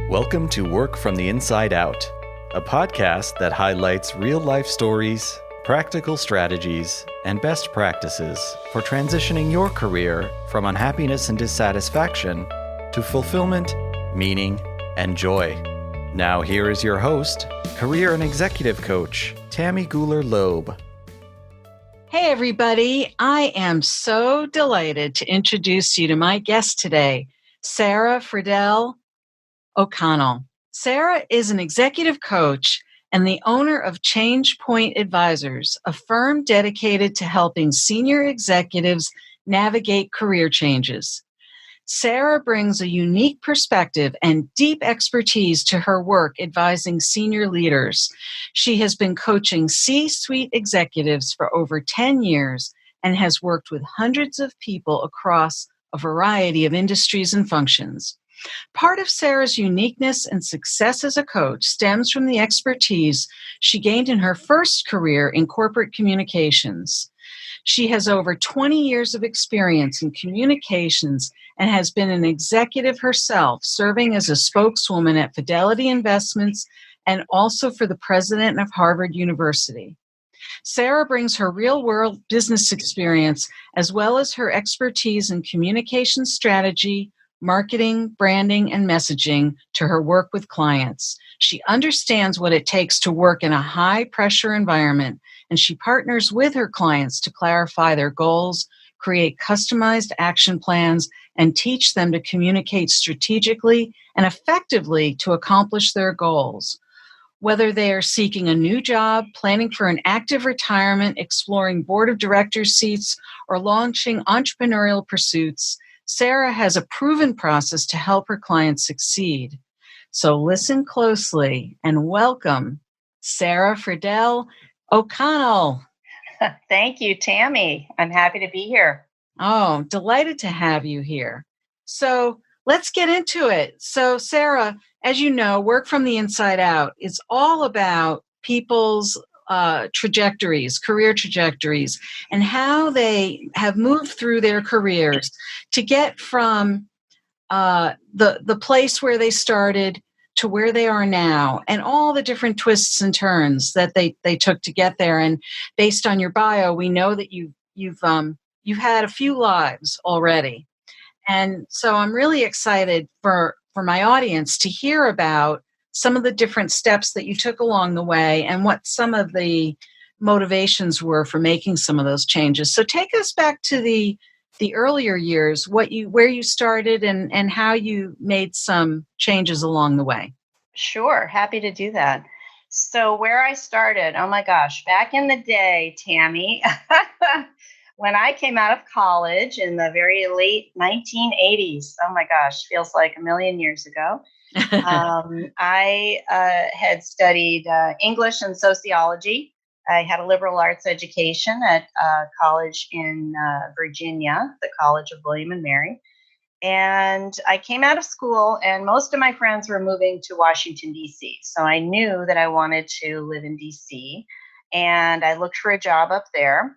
Welcome to Work from the Inside Out, a podcast that highlights real-life stories, practical strategies, and best practices for transitioning your career from unhappiness and dissatisfaction to fulfillment, meaning, and joy. Now here is your host, career and executive coach, Tammy Guler-Loeb. Hey everybody, I am so delighted to introduce you to my guest today, Sarah Friedell O'Connell. Sarah is an executive coach and the owner of ChangePoint Advisors, a firm dedicated to helping senior executives navigate career changes. Sarah brings a unique perspective and deep expertise to her work advising senior leaders. She has been coaching C-suite executives for over 10 years and has worked with hundreds of people across a variety of industries and functions. Part of Sarah's uniqueness and success as a coach stems from the expertise she gained in her first career in corporate communications. She has over 20 years of experience in communications and has been an executive herself, serving as a spokeswoman at Fidelity Investments and also for the president of Harvard University. Sarah brings her real-world business experience as well as her expertise in communication strategy, marketing, branding, and messaging to her work with clients. She understands what it takes to work in a high-pressure environment, and she partners with her clients to clarify their goals, create customized action plans, and teach them to communicate strategically and effectively to accomplish their goals. Whether they are seeking a new job, planning for an active retirement, exploring board of directors seats, or launching entrepreneurial pursuits, Sarah has a proven process to help her clients succeed. So listen closely and welcome Sarah Friedell O'Connell. Thank you, Tammy. I'm happy to be here. Oh, delighted to have you here. So let's get into it. So Sarah, as you know, Work from the Inside Out is all about people's trajectories, career trajectories, and how they have moved through their careers to get from the place where they started to where they are now, and all the different twists and turns that they took to get there. And based on your bio, we know that you've had a few lives already, and so I'm really excited for my audience to hear about some of the different steps that you took along the way and what some of the motivations were for making some of those changes. So take us back to the earlier years, where you started and how you made some changes along the way. Sure, happy to do that. So where I started, oh my gosh, back in the day, Tammy, when I came out of college in the very late 1980s, oh my gosh, feels like a million years ago. I had studied English and sociology. I had a liberal arts education at college in Virginia, the College of William and Mary. And I came out of school, and most of my friends were moving to Washington, D.C. So I knew that I wanted to live in D.C., and I looked for a job up there.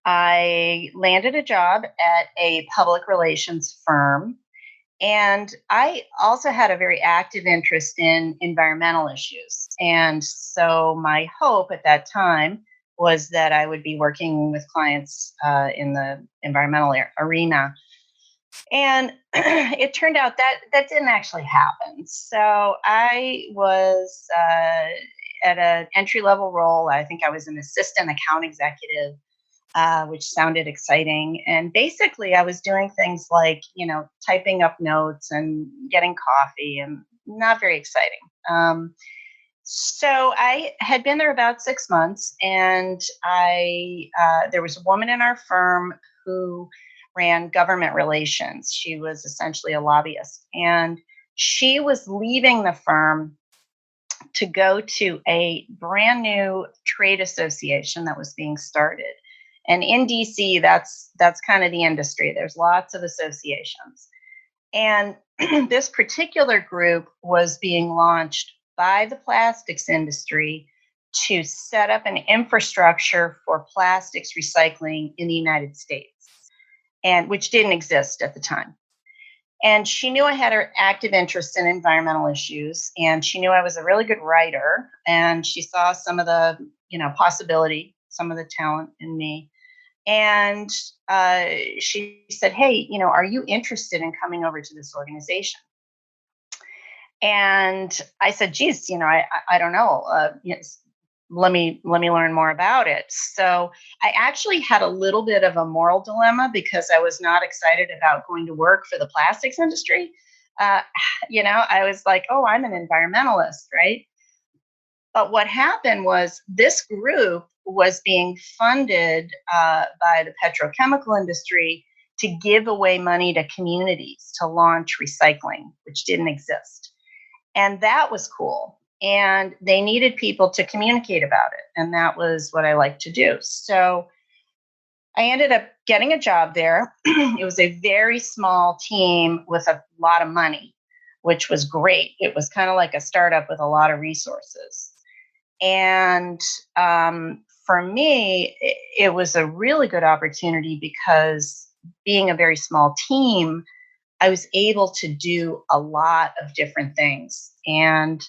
I landed a job at a public relations firm. And I also had a very active interest in environmental issues. And so my hope at that time was that I would be working with clients in the environmental arena. And it turned out that didn't actually happen. So I was at an entry-level role. I think I was an assistant account executive, which sounded exciting. And basically, I was doing things like, typing up notes and getting coffee, and not very exciting. So I had been there about 6 months, and there was a woman in our firm who ran government relations. She was essentially a lobbyist, and she was leaving the firm to go to a brand new trade association that was being started. And in DC, that's kind of the industry. There's lots of associations. And this particular group was being launched by the plastics industry to set up an infrastructure for plastics recycling in the United States, and which didn't exist at the time. And she knew I had an active interest in environmental issues, and she knew I was a really good writer, and she saw some of the, possibility, some of the talent in me. And she said, "Hey, are you interested in coming over to this organization?" And I said, "Geez, I don't know. Yes, let me learn more about it." So I actually had a little bit of a moral dilemma because I was not excited about going to work for the plastics industry. Uh, I was like, "Oh, I'm an environmentalist, right?" But what happened was this group was being funded by the petrochemical industry to give away money to communities to launch recycling, which didn't exist. And that was cool. And they needed people to communicate about it. And that was what I like to do. So I ended up getting a job there. It was a very small team with a lot of money, which was great. It was kind of like a startup with a lot of resources. And for me, it was a really good opportunity because being a very small team, I was able to do a lot of different things. And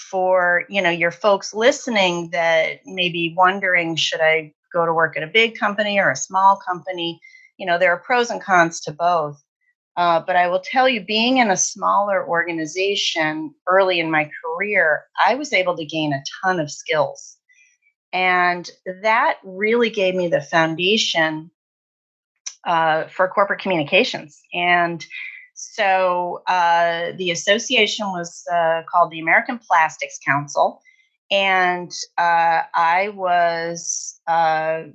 for, your folks listening that may be wondering, should I go to work at a big company or a small company? There are pros and cons to both. But I will tell you, being in a smaller organization early in my career, I was able to gain a ton of skills. And that really gave me the foundation for corporate communications. And so the association was called the American Plastics Council. And I was, kind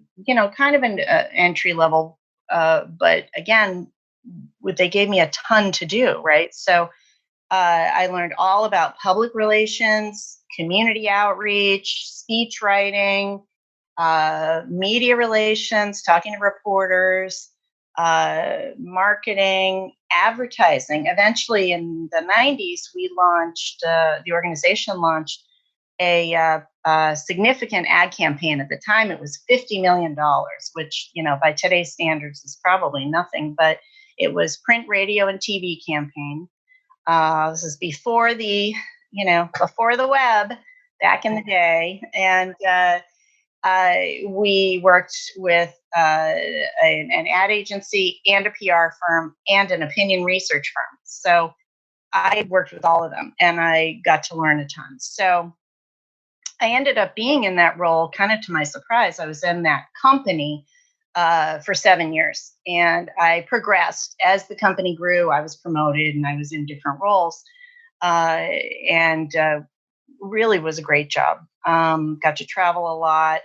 of an entry level, but again, they gave me a ton to do, right? So I learned all about public relations, community outreach, speech writing, media relations, talking to reporters, marketing, advertising. Eventually, in the 90s, the organization launched a significant ad campaign. At the time, it was $50 million, which, by today's standards is probably nothing, but it was print, radio, and TV campaign. This is before before the web, back in the day. And we worked with an ad agency and a PR firm and an opinion research firm. So I worked with all of them and I got to learn a ton. So I ended up being in that role, kind of to my surprise. I was in that company for 7 years, and I progressed as the company grew. I was promoted, and I was in different roles, and really was a great job. Got to travel a lot.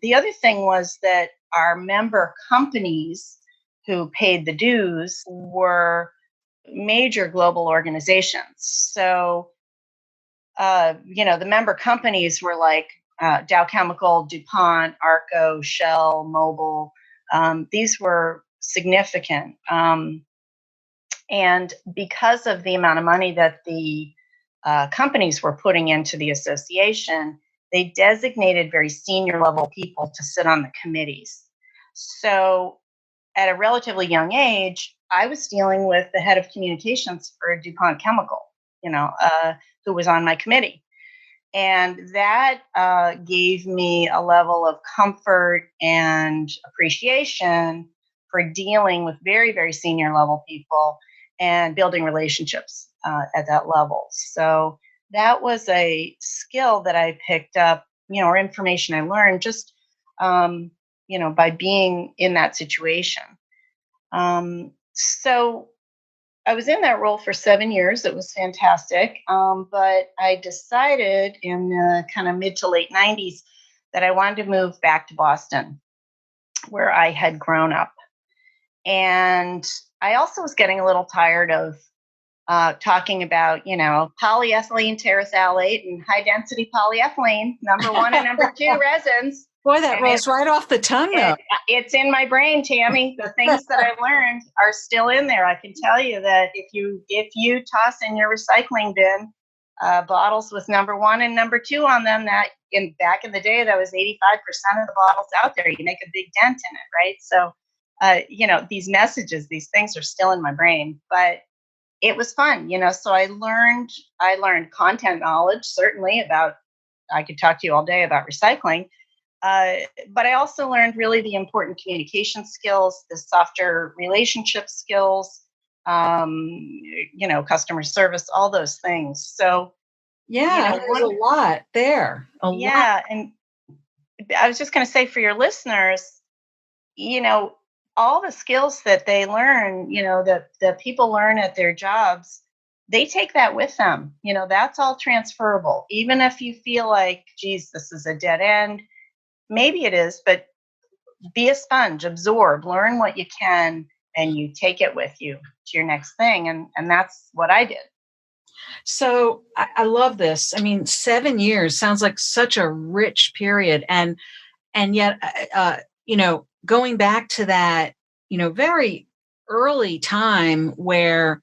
The other thing was that our member companies who paid the dues were major global organizations. So the member companies were like Dow Chemical, DuPont, Arco, Shell, Mobil. These were significant. And because of the amount of money that the companies were putting into the association, they designated very senior level people to sit on the committees. So at a relatively young age, I was dealing with the head of communications for DuPont Chemical, who was on my committee. And that gave me a level of comfort and appreciation for dealing with very, very senior level people and building relationships at that level. So that was a skill that I picked up, or information I learned just, by being in that situation. So I was in that role for 7 years. It was fantastic. But I decided in the kind of mid to late 90s that I wanted to move back to Boston, where I had grown up. And I also was getting a little tired of talking about, polyethylene terephthalate and high density polyethylene, number one and number two resins. Boy, that rolls right off the tongue, though. It's in my brain, Tammy. The things that I've learned are still in there. I can tell you that if you toss in your recycling bin bottles with number one and number two on them, back in the day, that was 85% of the bottles out there. You make a big dent in it, right? So these messages, these things are still in my brain, but it was fun, so I learned content knowledge, certainly about, I could talk to you all day about recycling. But I also learned really the important communication skills, the softer relationship skills, customer service, all those things. So, Yeah, there's a lot there. A lot. yeah. And I was just going to say for your listeners, all the skills that they learn, that people learn at their jobs, they take that with them. That's all transferable. Even if you feel like, geez, this is a dead end, maybe it is, but be a sponge, absorb, learn what you can, and you take it with you to your next thing. And that's what I did. So I love this. I mean, 7 years sounds like such a rich period. And yet, going back to that, very early time where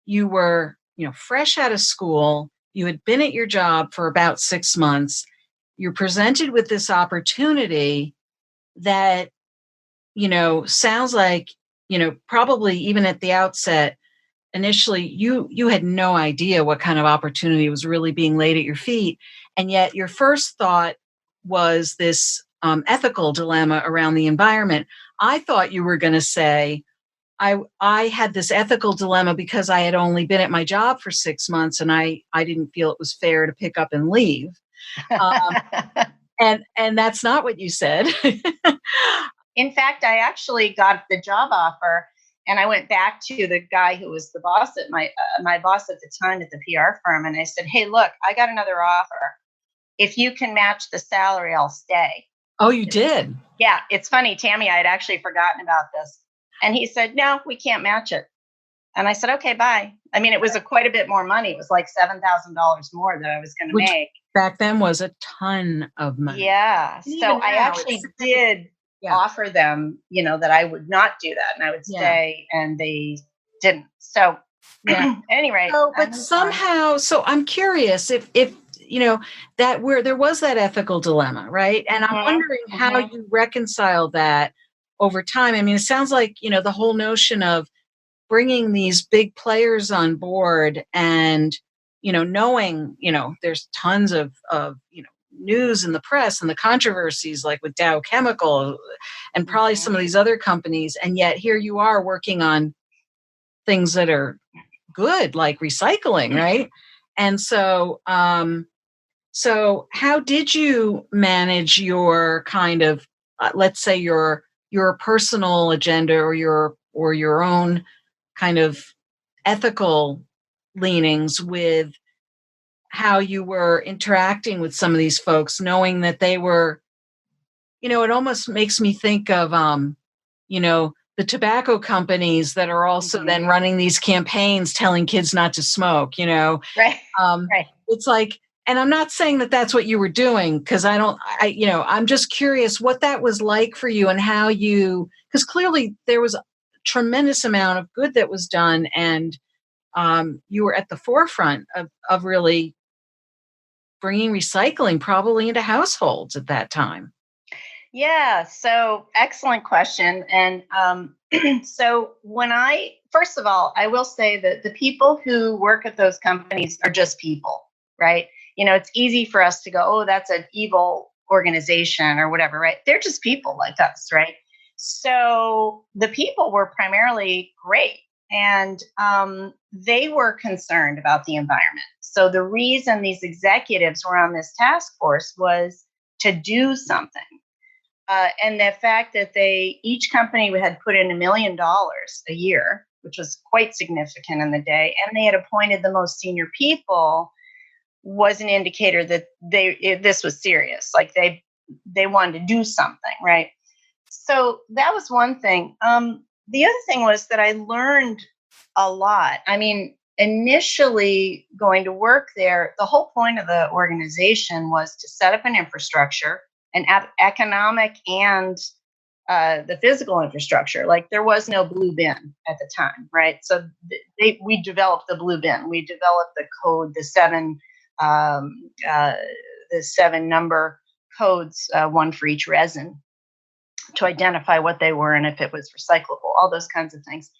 you were, fresh out of school, you had been at your job for about 6 months, you're presented with this opportunity that, sounds like, probably even at the outset, initially you had no idea what kind of opportunity was really being laid at your feet. And yet your first thought was this ethical dilemma around the environment. I thought you were going to say, I had this ethical dilemma because I had only been at my job for 6 months and I didn't feel it was fair to pick up and leave. And that's not what you said. In fact, I actually got the job offer, and I went back to the guy who was the boss at my boss at the time at the PR firm, and I said, "Hey, look, I got another offer. If you can match the salary, I'll stay." Oh, you did? Yeah, it's funny, Tammy. I had actually forgotten about this, and he said, "No, we can't match it." And I said, "Okay, bye." I mean, it was quite a bit more money. It was like $7,000 more that I was going to make. Back then was a ton of money. Yeah. So I actually did offer them, that I would not do that and I would stay, and they didn't. So anyway. But somehow, so I'm curious if that where there was that ethical dilemma, right? And I'm wondering how you reconcile that over time. I mean, it sounds like, the whole notion of bringing these big players on board and, knowing, there's tons of news in the press and the controversies like with Dow Chemical and probably some of these other companies. And yet here you are working on things that are good, like recycling, right? And so, so how did you manage your kind of, let's say your personal agenda or your own kind of ethical leanings with how you were interacting with some of these folks, knowing that they were, it almost makes me think of, the tobacco companies that are also then running these campaigns telling kids not to smoke, Right. Right. It's like, and I'm not saying that that's what you were doing, because I'm just curious what that was like for you and how because clearly there was a tremendous amount of good that was done, and you were at the forefront of really bringing recycling probably into households at that time. Yeah. So excellent question. And so first of all, I will say that the people who work at those companies are just people, right? It's easy for us to go, oh, that's an evil organization or whatever, right? They're just people like us, right? So the people were primarily great, and they were concerned about the environment. So the reason these executives were on this task force was to do something. And the fact that each company had put in $1 million a year, which was quite significant in the day, and they had appointed the most senior people, was an indicator that this was serious. Like they wanted to do something, right? So that was one thing. The other thing was that I learned a lot. I mean, initially going to work there, the whole point of the organization was to set up an infrastructure, an economic and the physical infrastructure. Like there was no blue bin at the time, right? So we developed the blue bin. We developed the code, the seven number codes, one for each resin. to identify what they were and if it was recyclable, all those kinds of things.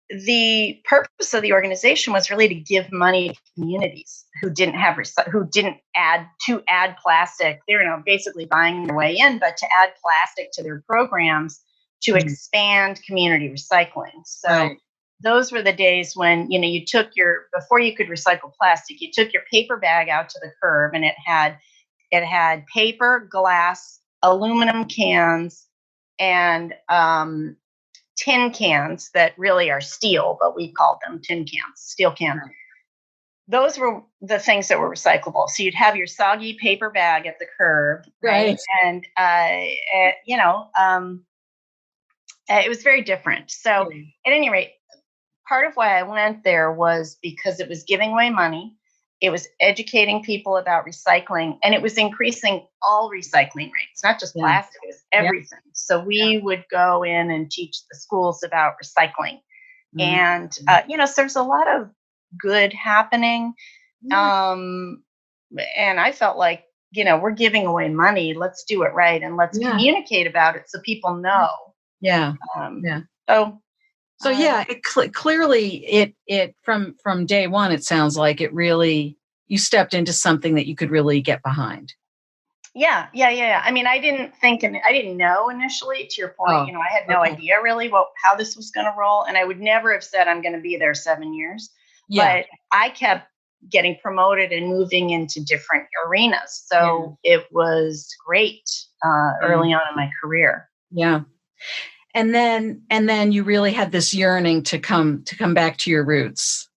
The purpose of the organization was really to give money to communities who didn't have who didn't add plastic. They were basically buying their way in, but to add plastic to their programs to expand community recycling. So those were the days when you took before you could recycle plastic, you took your paper bag out to the curb, and it had paper, glass, aluminum cans, and tin cans that really are steel, but we called them tin cans, steel cans. Right. Those were the things that were recyclable. So you'd have your soggy paper bag at the curb, right? And it was very different. So at any rate, part of why I went there was because it was giving away money. It was educating people about recycling, and it was increasing all recycling rates, not just plastic, it was everything. So we would go in and teach the schools about recycling. And, so there's a lot of good happening. And I felt like, we're giving away money. Let's do it right. And let's communicate about it so people know. So clearly it from day one, it sounds like it really, you stepped into something that you could really get behind. Yeah. I mean, I didn't know initially, to your point, I had no idea really how this was going to roll. And I would never have said I'm going to be there 7 years, but I kept getting promoted and moving into different arenas. So it was great early on in my career. Yeah. And then you really had this yearning to come back to your roots.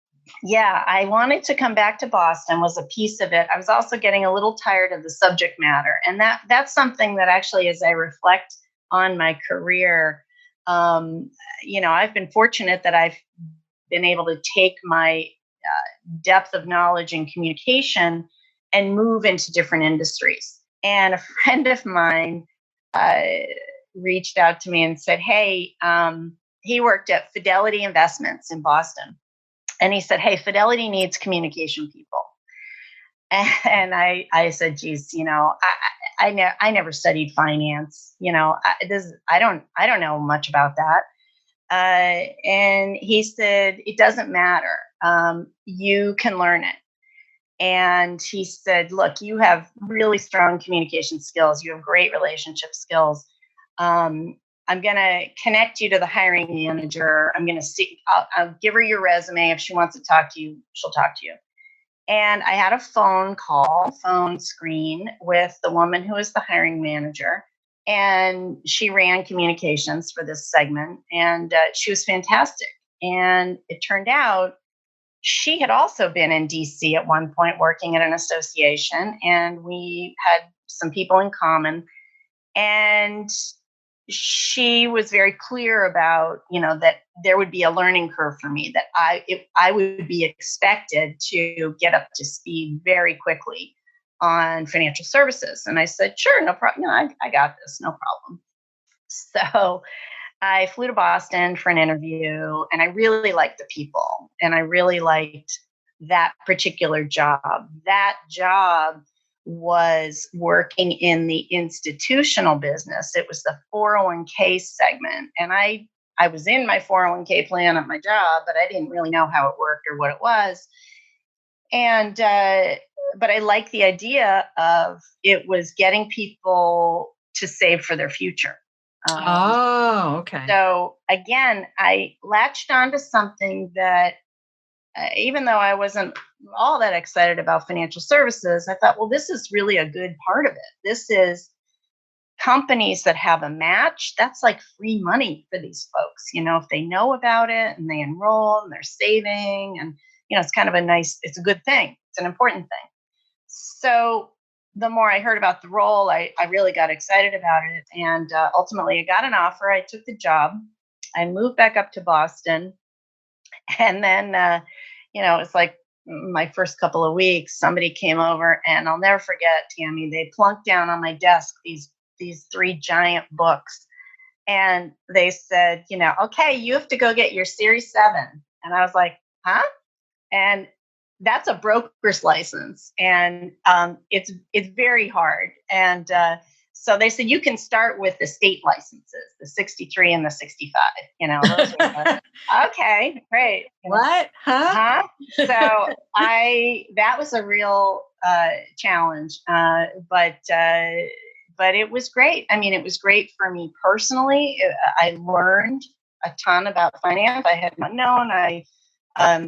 Yeah, I wanted to come back to Boston, was a piece of it. I was also getting a little tired of the subject matter. And that's something that actually, as I reflect on my career, I've been fortunate that I've been able to take my depth of knowledge and communication and move into different industries. And a friend of mine reached out to me and said, hey, he worked at Fidelity Investments in Boston. And he said, hey, Fidelity needs communication people. And I said, geez, I never studied finance. I don't know much about that. And he said, it doesn't matter. You can learn it. And he said, look, you have really strong communication skills. You have great relationship skills. I'm going to connect you to the hiring manager. I'm going to I'll give her your resume. If she wants to talk to you, she'll talk to you. And I had a phone screen with the woman who was the hiring manager. And she ran communications for this segment. And she was fantastic. And it turned out she had also been in DC at one point working at an association. And we had some people in common. And she was very clear about, that there would be a learning curve for me, that I would be expected to get up to speed very quickly on financial services. And I said, sure, no problem. I got this, no problem. So I flew to Boston for an interview, and I really liked the people, and I really liked that particular job. That job was working in the institutional business. It was the 401k segment. And I was in my 401k plan at my job, but I didn't really know how it worked or what it was. And, but I liked the idea of it was getting people to save for their future. Okay. So again, I latched onto something that even though I wasn't all that excited about financial services, I thought, well, this is really a good part of it. This is companies that have a match. That's like free money for these folks, if they know about it and they enroll and they're saving, and, it's kind of it's a good thing. It's an important thing. So the more I heard about the role, I really got excited about it. And ultimately I got an offer. I took the job. I moved back up to Boston. And then, it's like my first couple of weeks, somebody came over, and I'll never forget, Tammy, they plunked down on my desk these 3 giant books. And they said, okay, you have to go get your Series 7. And I was like, huh? And that's a broker's license. And it's very hard. And So they said, you can start with the state licenses, the 63 and the 65. Those are the, okay, great. What? Huh? Huh? So that was a real challenge, but it was great. I mean, it was great for me personally. I learned a ton about finance. I had not known.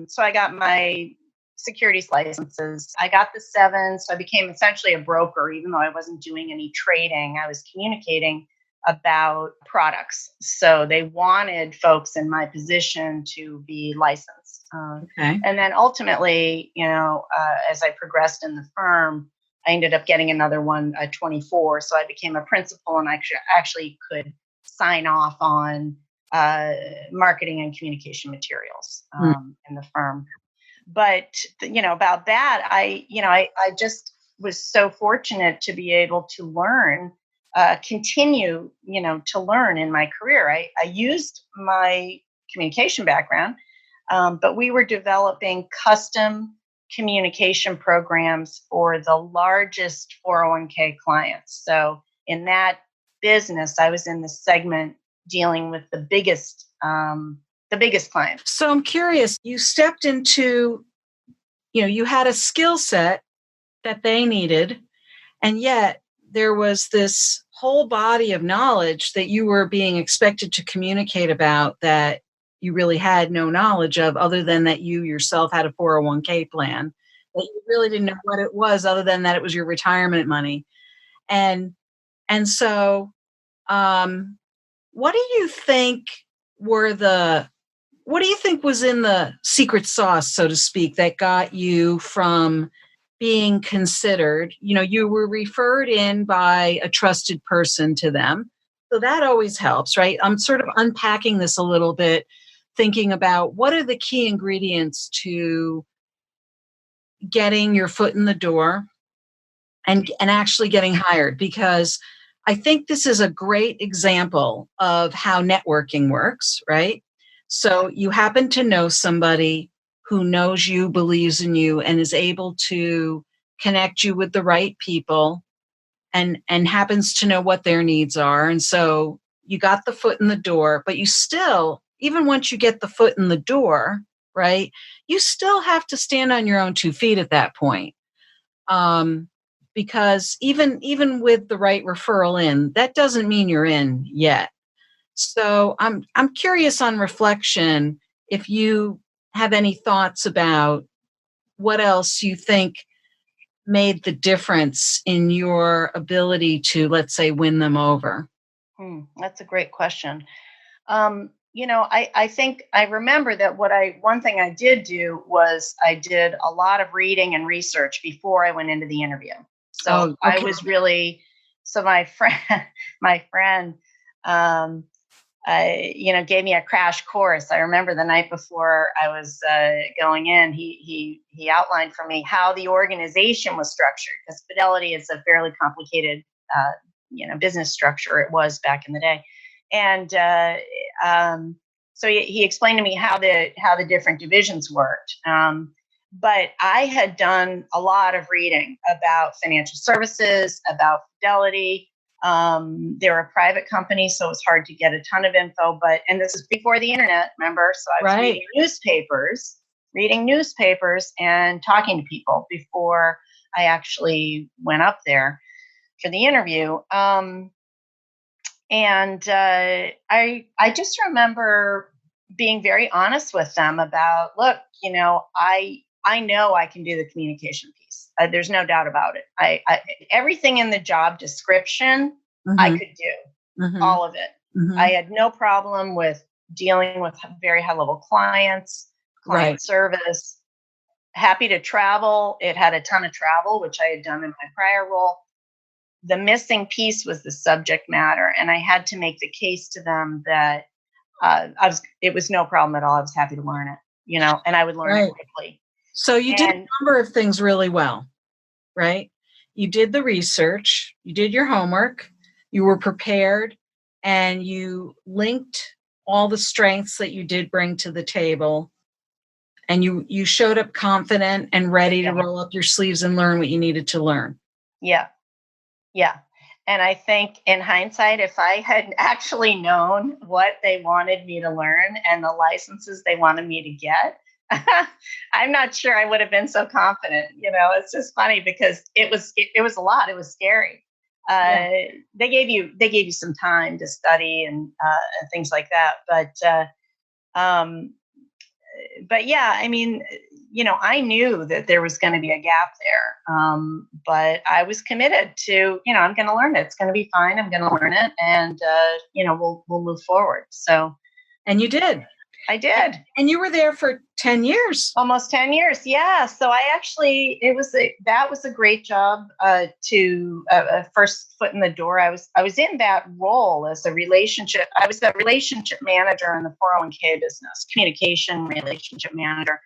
So I got my securities licenses. I got the 7, so I became essentially a broker, even though I wasn't doing any trading. I was communicating about products. So they wanted folks in my position to be licensed. Okay. And then ultimately, as I progressed in the firm, I ended up getting another one at 24. So I became a principal and I actually could sign off on marketing and communication materials in the firm. But, about that, I just was so fortunate to be able to learn, continue, to learn in my career. I used my communication background, but we were developing custom communication programs for the largest 401k clients. So in that business, I was in the segment dealing with the biggest clients. So I'm curious, you stepped into, you had a skill set that they needed, and yet there was this whole body of knowledge that you were being expected to communicate about that you really had no knowledge of, other than that you yourself had a 401k plan, that you really didn't know what it was, other than that it was your retirement money. And so what do you think was in the secret sauce, so to speak, that got you from being considered? You were referred in by a trusted person to them. So that always helps, right? I'm sort of unpacking this a little bit, thinking about what are the key ingredients to getting your foot in the door and actually getting hired, because I think this is a great example of how networking works, right? So you happen to know somebody who knows you, believes in you, and is able to connect you with the right people and happens to know what their needs are. And so you got the foot in the door, but you still, even once you get the foot in the door, right, you still have to stand on your own 2 feet at that point. Because even with the right referral in, that doesn't mean you're in yet. So I'm curious, on reflection, if you have any thoughts about what else you think made the difference in your ability to, let's say, win them over. That's a great question. I think I remember that one thing I did do was I did a lot of reading and research before I went into the interview. So Oh, okay. I was really, so my friend, gave me a crash course. I remember the night before I was going in, he outlined for me how the organization was structured, because Fidelity is a fairly complicated, business structure. It was back in the day. And so he explained to me how the different divisions worked. But I had done a lot of reading about financial services, about Fidelity. They're a private company, so it was hard to get a ton of info. And this is before the internet, remember? So I was reading newspapers and talking to people before I actually went up there for the interview. I just remember being very honest with them about, look, I know I can do the communication piece. There's no doubt about it. Everything in the job description, I could do all of it. I had no problem with dealing with very high level client service. Happy to travel. It had a ton of travel, which I had done in my prior role. The missing piece was the subject matter, and I had to make the case to them that it was no problem at all. I was happy to learn it, and I would learn it quickly. So you did a number of things really well, right? You did the research, you did your homework, you were prepared, and you linked all the strengths that you did bring to the table, and you showed up confident and ready to roll up your sleeves and learn what you needed to learn. Yeah. And I think in hindsight, if I had actually known what they wanted me to learn and the licenses they wanted me to get, I'm not sure I would have been so confident. It's just funny because it was a lot. It was scary. Yeah. They gave you some time to study and things like that. Um, but yeah, I mean, I knew that there was going to be a gap there. But I was committed to, I'm going to learn it. It's going to be fine. I'm going to learn it, and we'll move forward. So And you did. I did. And you were there for 10 years. Almost 10 years. Yeah. So that was a great job to first foot in the door. I was in that role as I was a relationship manager in the 401k business, communication relationship manager.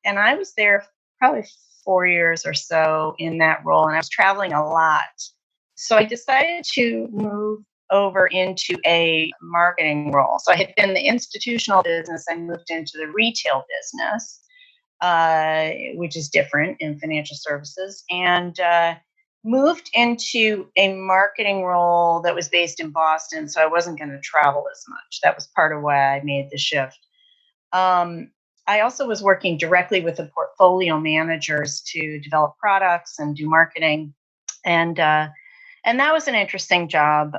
And I was there probably 4 years or so in that role. And I was traveling a lot. So I decided to move over into a marketing role. So I had been in the institutional business. I moved into the retail business, which is different in financial services, and moved into a marketing role that was based in Boston. So I wasn't going to travel as much. That was part of why I made the shift. I also was working directly with the portfolio managers to develop products and do marketing. And that was an interesting job.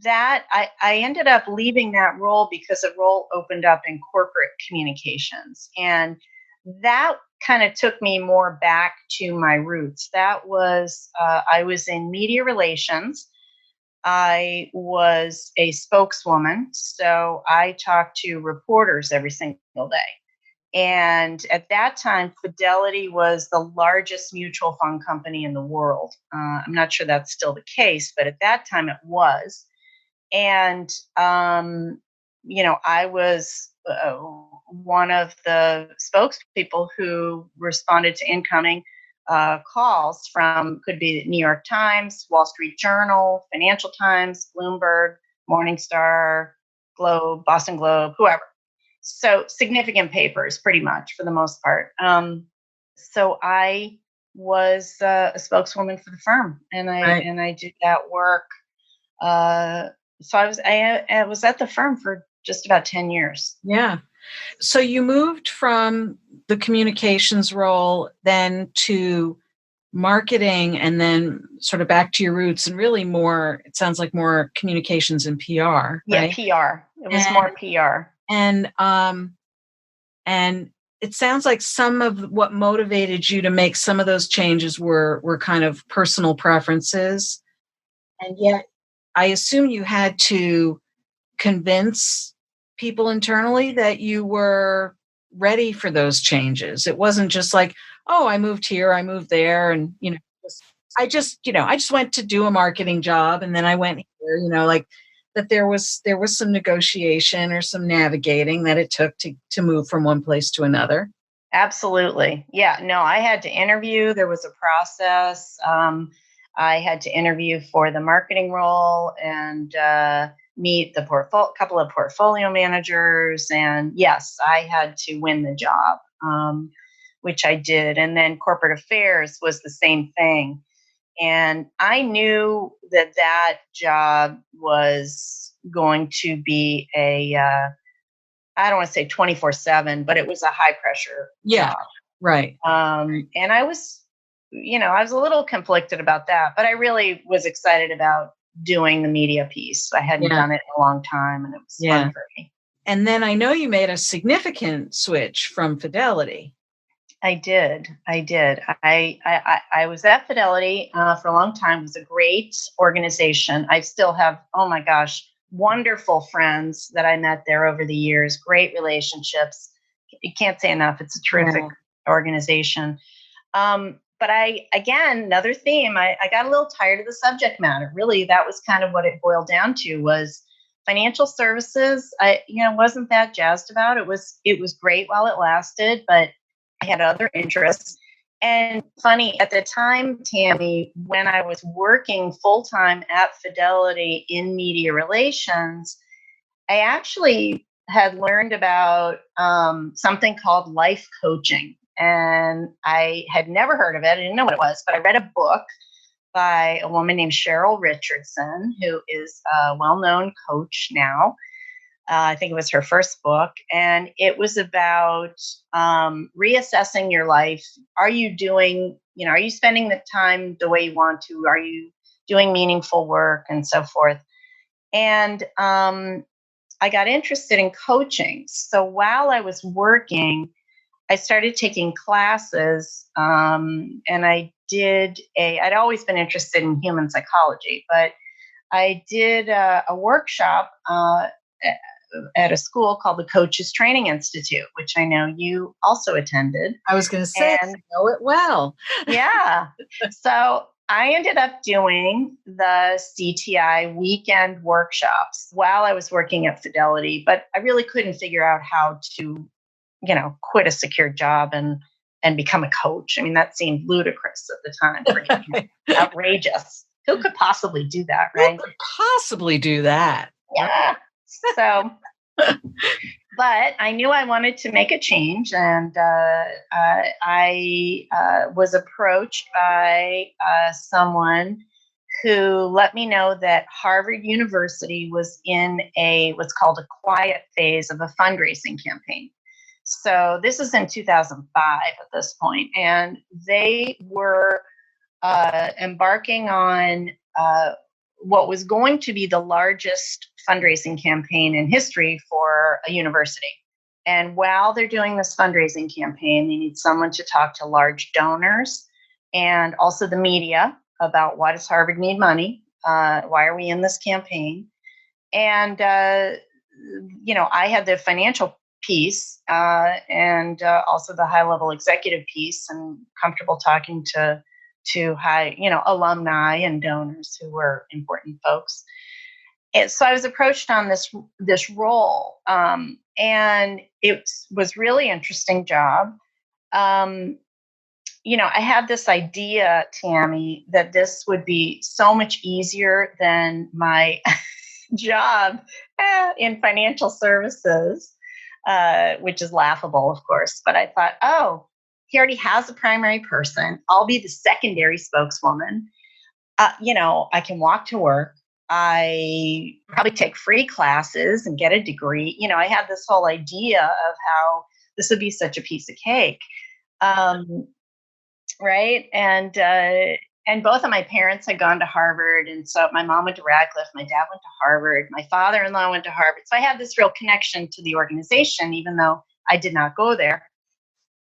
That I ended up leaving that role because a role opened up in corporate communications. And that kind of took me more back to my roots. That was, I was in media relations. I was a spokeswoman. So I talked to reporters every single day. And at that time, Fidelity was the largest mutual fund company in the world. I'm not sure that's still the case, but at that time it was. And, I was one of the spokespeople who responded to incoming calls from, could be New York Times, Wall Street Journal, Financial Times, Bloomberg, Morningstar, Globe, Boston Globe, whoever. So significant papers, pretty much for the most part. So I was a spokeswoman for the firm, and I did that work. So I was at the firm for just about 10 years. Yeah. So you moved from the communications role then to marketing, and then sort of back to your roots, and really more, it sounds like more communications and PR, Yeah, right? PR. It was more PR. And it sounds like some of what motivated you to make some of those changes were kind of personal preferences. And yet I assume you had to convince people internally that you were ready for those changes. It wasn't just like, oh, I moved here, I moved there, and I just went to do a marketing job, and then I went here, like that there was some negotiation or some navigating that it took to move from one place to another. Absolutely. Yeah. No, I had to interview. There was a process. I had to interview for the marketing role and meet the couple of portfolio managers. And yes, I had to win the job, which I did. And then corporate affairs was the same thing. And I knew that job was going to be I don't want to say 24/7, but it was a high pressure job. Right. And I was a little conflicted about that, but I really was excited about doing the media piece. I hadn't done it in a long time, and it was fun for me. And then I know you made a significant switch from Fidelity. I did. I was at Fidelity for a long time. It was a great organization. I still have, oh my gosh, wonderful friends that I met there over the years, great relationships. You can't say enough. It's a terrific organization. But another theme, I got a little tired of the subject matter. Really, that was kind of what it boiled down to, was financial services. I wasn't that jazzed about. It was great while it lasted, but I had other interests. And funny, at the time, Tammy, when I was working full-time at Fidelity in media relations, I actually had learned about something called life coaching. And I had never heard of it. I didn't know what it was, but I read a book by a woman named Cheryl Richardson, who is a well-known coach now. I think it was her first book, and it was about reassessing your life. Are you doing, are you spending the time the way you want to? Are you doing meaningful work and so forth? And I got interested in coaching. So while I was working, I started taking classes, and I'd always been interested in human psychology, but I did a workshop at a school called the Coaches Training Institute, which I know you also attended. I was going to say, and I know it well. Yeah. So I ended up doing the CTI weekend workshops while I was working at Fidelity, but I really couldn't figure out how to, quit a secure job and become a coach. I mean, that seemed ludicrous at the time, outrageous. Who could possibly do that, right? Who could possibly do that? Yeah. So, but I knew I wanted to make a change, and I was approached by someone who let me know that Harvard University was in what's called a quiet phase of a fundraising campaign. So this is in 2005 at this point, and they were embarking on what was going to be the largest fundraising campaign in history for a university. And while they're doing this fundraising campaign, they need someone to talk to large donors and also the media about why does Harvard need money? Why are we in this campaign? And, I had the financial piece and also the high-level executive piece, and comfortable talking to high, alumni and donors who were important folks. And so I was approached on this role, and it was really interesting job. I had this idea, Tammy, that this would be so much easier than my job in financial services, which is laughable, of course. But I thought, oh, he already has a primary person. I'll be the secondary spokeswoman. I can walk to work. I probably take free classes and get a degree. I had this whole idea of how this would be such a piece of cake. Right. And both of my parents had gone to Harvard. And so my mom went to Radcliffe, my dad went to Harvard, my father-in-law went to Harvard. So I had this real connection to the organization, even though I did not go there.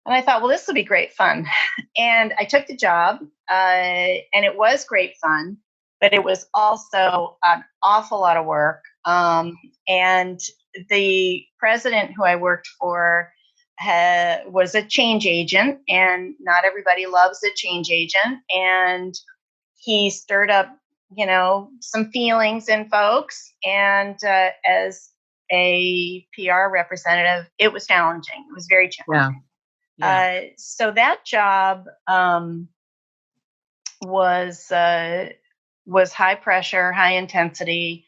And I thought, well, this will be great fun. And I took the job, and it was great fun, but it was also an awful lot of work. And the president who I worked for was a change agent, and not everybody loves a change agent. And he stirred up, some feelings in folks. And as a PR representative, it was challenging. It was very challenging. Yeah. So that job was high pressure, high intensity,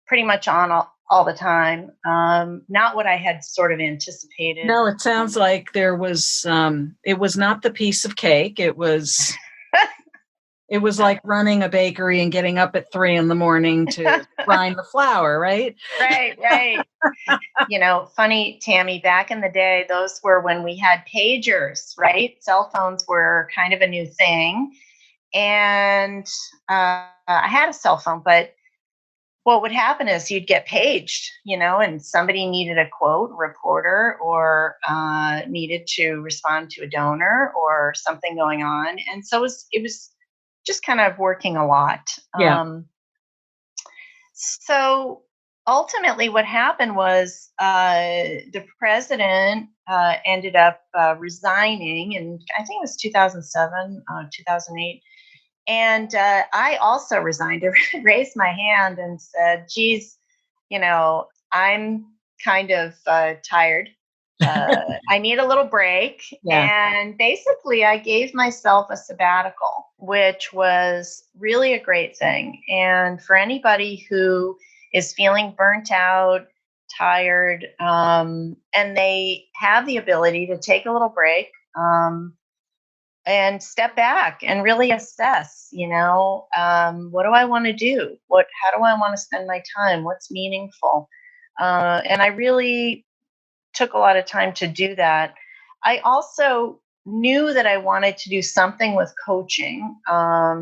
pretty much on all the time. Not what I had sort of anticipated. No, it sounds like there was, it was not the piece of cake. It was, it was like running a bakery and getting up at 3 a.m. to grind the flour, right? Right. Funny, Tammy, back in the day, those were when we had pagers, right? Cell phones were kind of a new thing. And I had a cell phone, but what would happen is you'd get paged, and somebody needed a quote, reporter, or needed to respond to a donor or something going on. And so it was just kind of working a lot. Yeah. So ultimately what happened was the president ended up resigning, and I think it was 2007, 2008. And I also resigned. I raised my hand and said, geez, I'm kind of tired. I need a little break. Yeah. And basically, I gave myself a sabbatical, which was really a great thing. And for anybody who is feeling burnt out, tired, and they have the ability to take a little break, and step back and really assess, what do I want to do? How do I want to spend my time? What's meaningful? And I really took a lot of time to do that. I also knew that I wanted to do something with coaching. I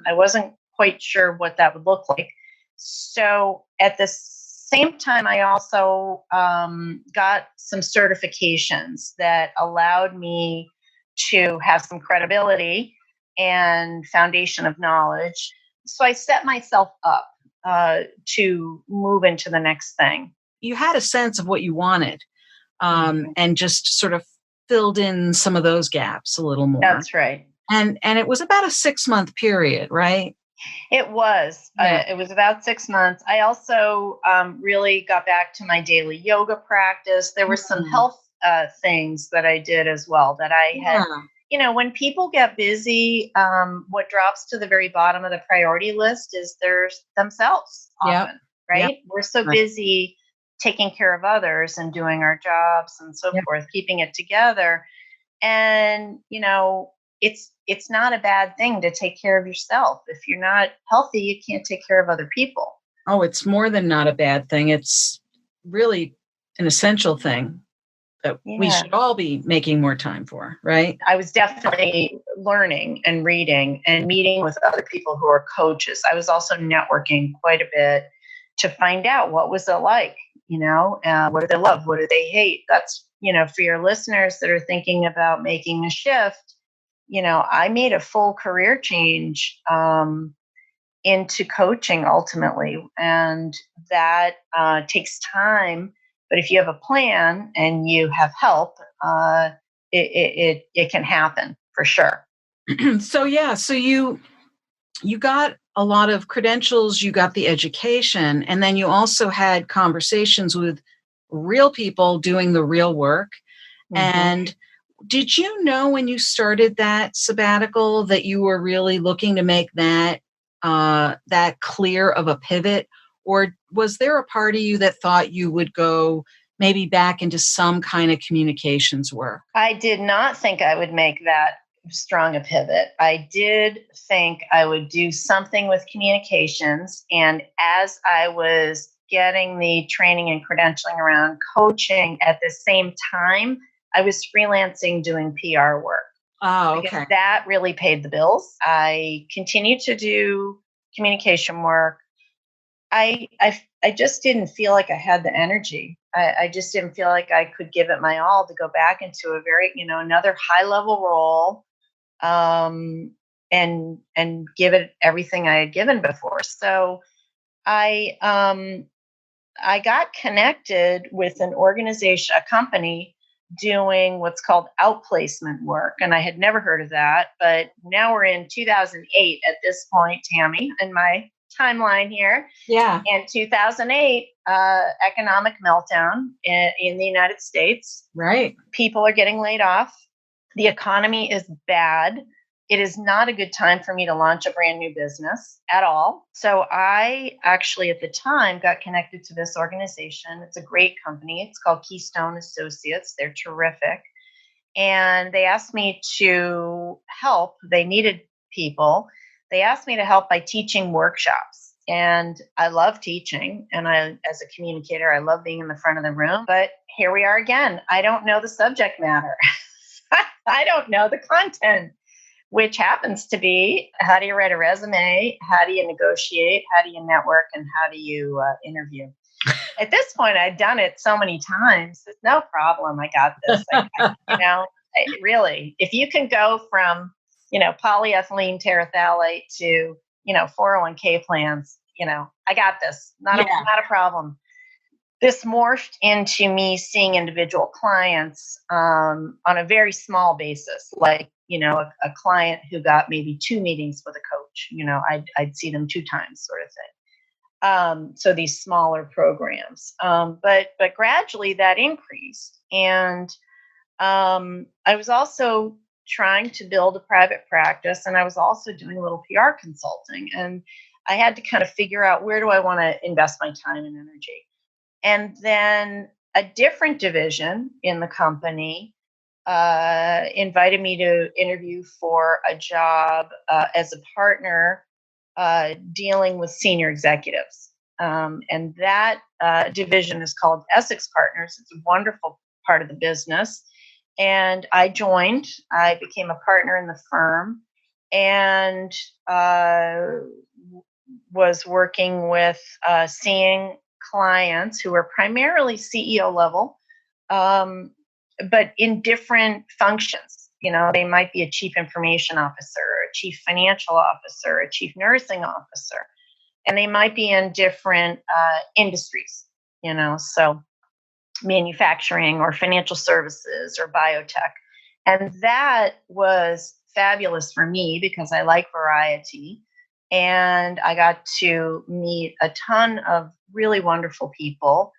wasn't quite sure what that would look like. So at the same time, I also got some certifications that allowed me to have some credibility and foundation of knowledge. So I set myself up to move into the next thing. You had a sense of what you wanted, and just sort of filled in some of those gaps a little more. That's right. And it was about a 6-month period, right? It was. Yeah. It was about 6 months. I also really got back to my daily yoga practice. There were some health things that I did as well that I had. When people get busy, what drops to the very bottom of the priority list is their themselves often, right? Yep. We're so busy taking care of others and doing our jobs and so forth, keeping it together. And, it's not a bad thing to take care of yourself. If you're not healthy, you can't take care of other people. Oh, it's more than not a bad thing. It's really an essential thing that we should all be making more time for, right? I was definitely learning and reading and meeting with other people who are coaches. I was also networking quite a bit to find out what was it like, what do they love? What do they hate? That's, for your listeners that are thinking about making a shift, I made a full career change into coaching ultimately. And that takes time. But if you have a plan and you have help, it can happen for sure. So you got a lot of credentials, you got the education, and then you also had conversations with real people doing the real work. And did you know when you started that sabbatical that you were really looking to make that clear of a pivot? Or was there a part of you that thought you would go maybe back into some kind of communications work? I did not think I would make that strong a pivot. I did think I would do something with communications. And as I was getting the training and credentialing around coaching at the same time, I was freelancing doing PR work. Oh, okay. Because that really paid the bills. I continued to do communication work. I just didn't feel like I had the energy. I just didn't feel like I could give it my all to go back into a very, another high level role, and give it everything I had given before. So I got connected with an organization, a company doing what's called outplacement work. And I had never heard of that, but now we're in 2008 at this point, Tammy, in my timeline here. Yeah. And 2008, economic meltdown in the United States. Right. People are getting laid off. The economy is bad. It is not a good time for me to launch a brand new business at all. So I actually at the time got connected to this organization. It's a great company. It's called Keystone Associates. They're terrific. And they asked me to help. They needed people. They asked me to help by teaching workshops. And I love teaching. And as a communicator, I love being in the front of the room. But here we are again. I don't know the subject matter. I don't know the content, which happens to be how do you write a resume? How do you negotiate? How do you network? And how do you interview? At this point, I'd done it so many times. It's no problem. I got this. Really, if you can go from, polyethylene terephthalate to, 401k plans, I got this. Not a problem. This morphed into me seeing individual clients on a very small basis, like, a client who got maybe 2 meetings with a coach, I'd see them 2 times sort of thing. So these smaller programs, but gradually that increased. And I was also trying to build a private practice, and I was also doing a little PR consulting. And I had to kind of figure out, where do I want to invest my time and energy? And then a different division in the company invited me to interview for a job as a partner dealing with senior executives. And that division is called Essex Partners. It's a wonderful part of the business. And I joined. I became a partner in the firm and was working with seeing clients who were primarily CEO level, but in different functions. They might be a chief information officer, a chief financial officer, a chief nursing officer, and they might be in different industries, so manufacturing or financial services or biotech. And that was fabulous for me because I like variety. And I got to meet a ton of really wonderful people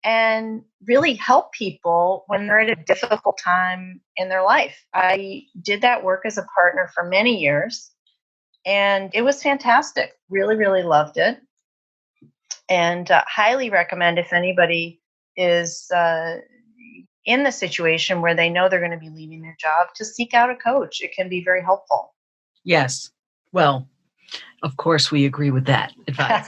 and really help people when they're at a difficult time in their life. I did that work as a partner for many years, and it was fantastic. Really, really loved it. And highly recommend if anybody is in the situation where they know they're going to be leaving their job to seek out a coach. It can be very helpful. Yes. Well, of course, we agree with that advice.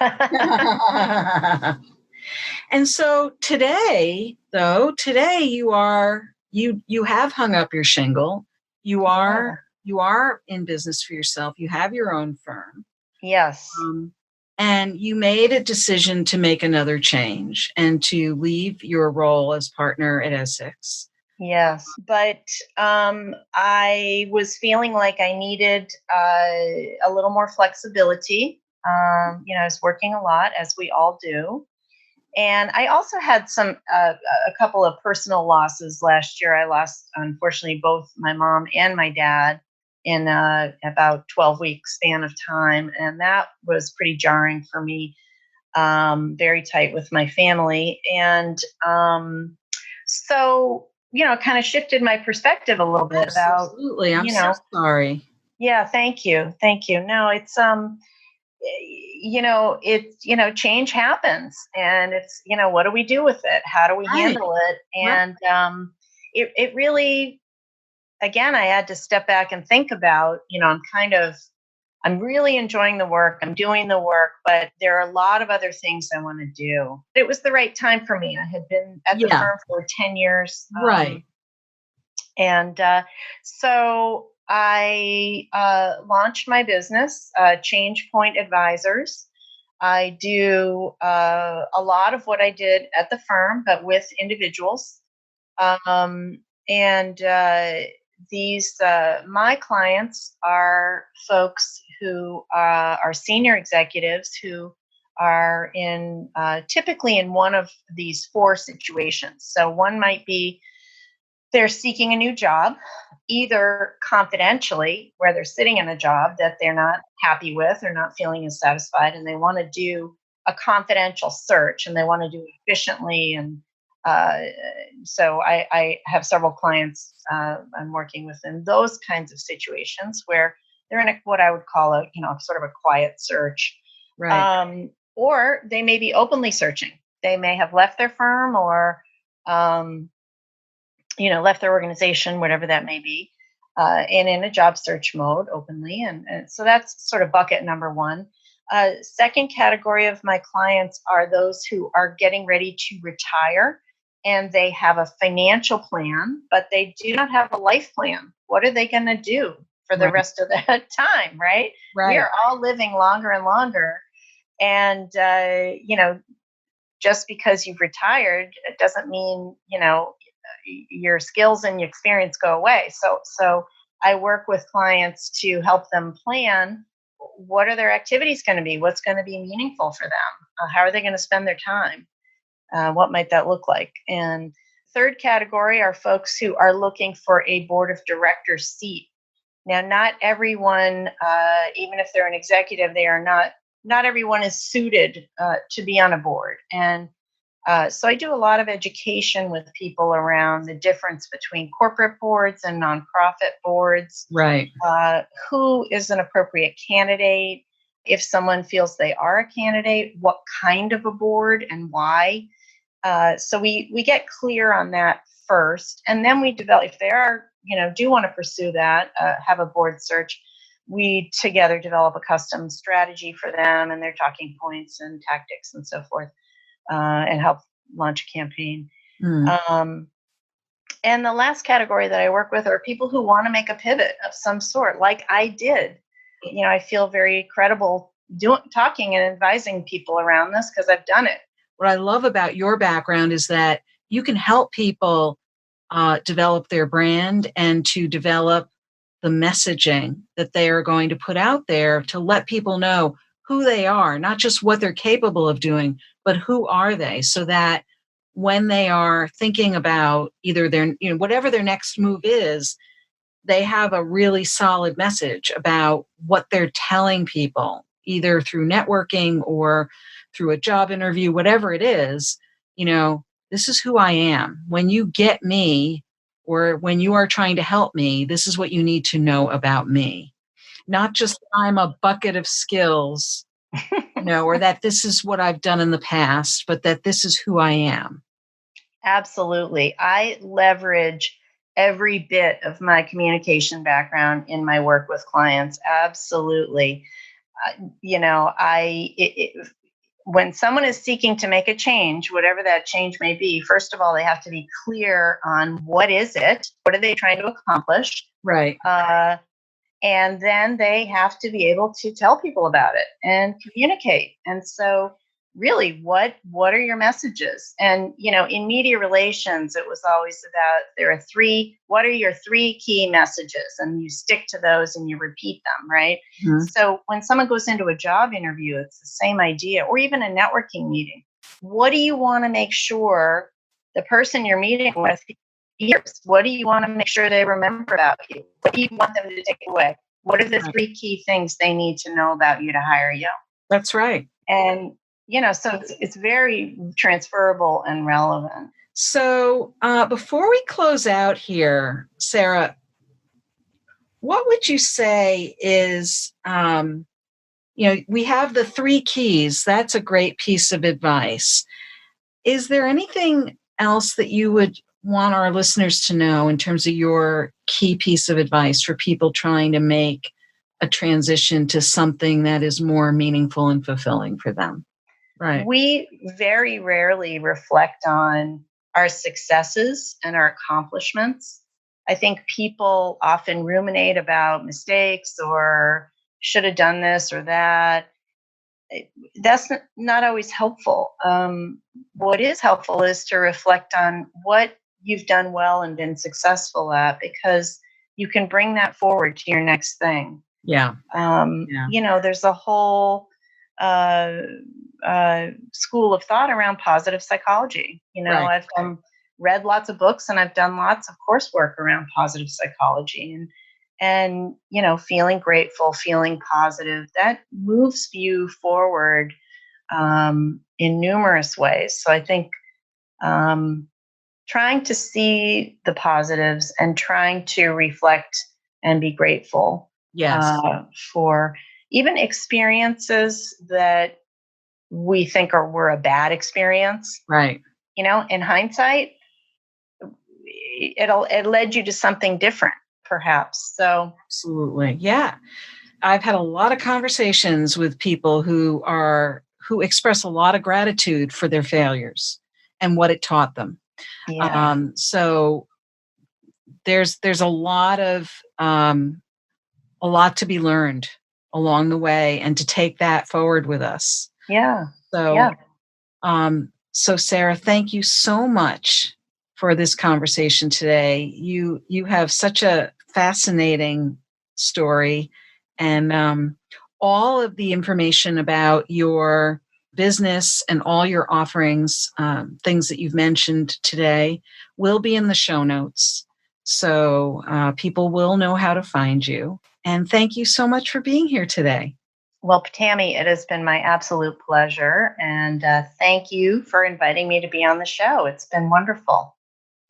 And so today you have hung up your shingle. You are in business for yourself. You have your own firm. Yes. And you made a decision to make another change and to leave your role as partner at Essex. Yes, but I was feeling like I needed a little more flexibility. I was working a lot, as we all do. And I also had a couple of personal losses last year. I lost, unfortunately, both my mom and my dad in about 12-week span of time. And that was pretty jarring for me, very tight with my family. And so, kind of shifted my perspective a little bit about. Absolutely. I'm so sorry. Yeah, thank you. Thank you. No, it's, change happens, and it's, what do we do with it? How do we handle it? And it really, again, I had to step back and think about, I'm really enjoying the work. I'm doing the work, but there are a lot of other things I want to do. It was the right time for me. I had been at the firm for 10 years. Right. And so I launched my business, ChangePoint Advisors. I do a lot of what I did at the firm, but with individuals. These my clients are folks who are senior executives who are in typically in one of these four situations. So one might be they're seeking a new job, either confidentially, where they're sitting in a job that they're not happy with or not feeling as satisfied, and they want to do a confidential search and they want to do it efficiently. And so I have several clients I'm working with in those kinds of situations where they're in what I would call a sort of a quiet search, right? Or they may be openly searching. They may have left their firm or left their organization, whatever that may be, and in a job search mode openly. And so that's sort of bucket number one. Second category of my clients are those who are getting ready to retire and they have a financial plan, but they do not have a life plan. What are they going to do for the rest of that time, right? We are all living longer and longer. And, just because you've retired, it doesn't mean, your skills and your experience go away. So I work with clients to help them plan what are their activities going to be, what's going to be meaningful for them, how are they going to spend their time, what might that look like. And third category are folks who are looking for a board of directors seat. Now, not everyone, even if they're an executive, they are not everyone is suited to be on a board. And so I do a lot of education with people around the difference between corporate boards and nonprofit boards. Right. Who is an appropriate candidate? If someone feels they are a candidate, what kind of a board and why? So we get clear on that first, and then we develop, if they are, do want to pursue that, have a board search, we together develop a custom strategy for them and their talking points and tactics and so forth, and help launch a campaign. And the last category that I work with are people who want to make a pivot of some sort, like I did. I feel very credible talking and advising people around this because I've done it. What I love about your background is that you can help people develop their brand and to develop the messaging that they are going to put out there to let people know who they are, not just what they're capable of doing, but who are they, so that when they are thinking about either their, whatever their next move is, they have a really solid message about what they're telling people, either through networking or through a job interview, whatever it is. This is who I am. When you get me, or when you are trying to help me, this is what you need to know about me. Not just I'm a bucket of skills, or that this is what I've done in the past, but that this is who I am. Absolutely. I leverage every bit of my communication background in my work with clients. Absolutely. When someone is seeking to make a change, whatever that change may be, first of all, they have to be clear on what is it, what are they trying to accomplish, right? And then they have to be able to tell people about it and communicate. And so, really, what are your messages? And in media relations, it was always about what are your 3 key messages, and you stick to those and you repeat them, right? Mm-hmm. So when someone goes into a job interview, it's the same idea, or even a networking meeting. What do you want to make sure the person you're meeting with hears? What do you want to make sure they remember about you? What do you want them to take away? What are the 3 key things they need to know about you to hire you? That's right. And so it's very transferable and relevant. So before we close out here, Sarah, what would you say is, we have the 3 keys. That's a great piece of advice. Is there anything else that you would want our listeners to know in terms of your key piece of advice for people trying to make a transition to something that is more meaningful and fulfilling for them? Right. We very rarely reflect on our successes and our accomplishments. I think people often ruminate about mistakes or should have done this or that. That's not always helpful. What is helpful is to reflect on what you've done well and been successful at, because you can bring that forward to your next thing. Yeah. There's a whole school of thought around positive psychology. Right. I've read lots of books and I've done lots of coursework around positive psychology, and feeling grateful, feeling positive, that moves you forward in numerous ways. So I think trying to see the positives and trying to reflect and be grateful for even experiences that we think were a bad experience. Right. In hindsight, it led you to something different, perhaps. So absolutely. Yeah. I've had a lot of conversations with people who express a lot of gratitude for their failures and what it taught them. Yeah. So there's a lot to be learned along the way, and to take that forward with us. Yeah. So Sarah, thank you so much for this conversation today. You have such a fascinating story, and all of the information about your business and all your offerings, things that you've mentioned today, will be in the show notes. So people will know how to find you. And thank you so much for being here today. Well, Tammy, it has been my absolute pleasure. And thank you for inviting me to be on the show. It's been wonderful.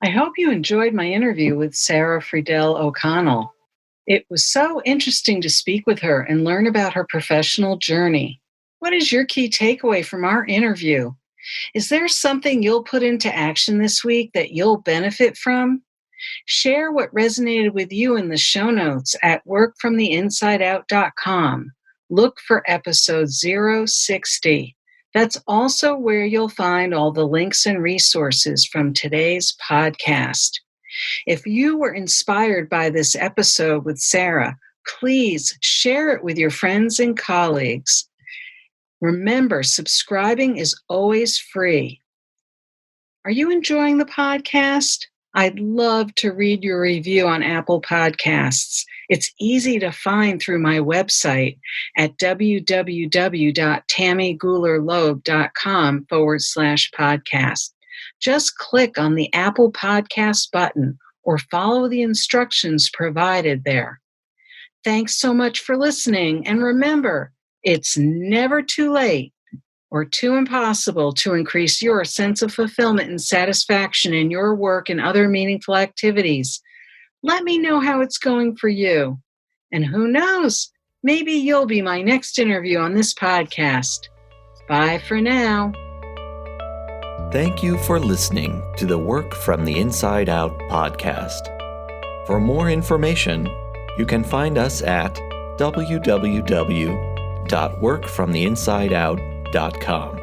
I hope you enjoyed my interview with Sarah Friedell O'Connell. It was so interesting to speak with her and learn about her professional journey. What is your key takeaway from our interview? Is there something you'll put into action this week that you'll benefit from? Share what resonated with you in the show notes at workfromtheinsideout.com. Look for episode 060. That's also where you'll find all the links and resources from today's podcast. If you were inspired by this episode with Sarah, please share it with your friends and colleagues. Remember, subscribing is always free. Are you enjoying the podcast? I'd love to read your review on Apple Podcasts. It's easy to find through my website at www.tammygoularloeb.com/podcast. Just click on the Apple Podcast button or follow the instructions provided there. Thanks so much for listening. And remember, it's never too late or too impossible to increase your sense of fulfillment and satisfaction in your work and other meaningful activities. Let me know how it's going for you. And who knows, maybe you'll be my next interview on this podcast. Bye for now. Thank you for listening to the Work from the Inside Out podcast. For more information, you can find us at www.workfromtheinsideout.com.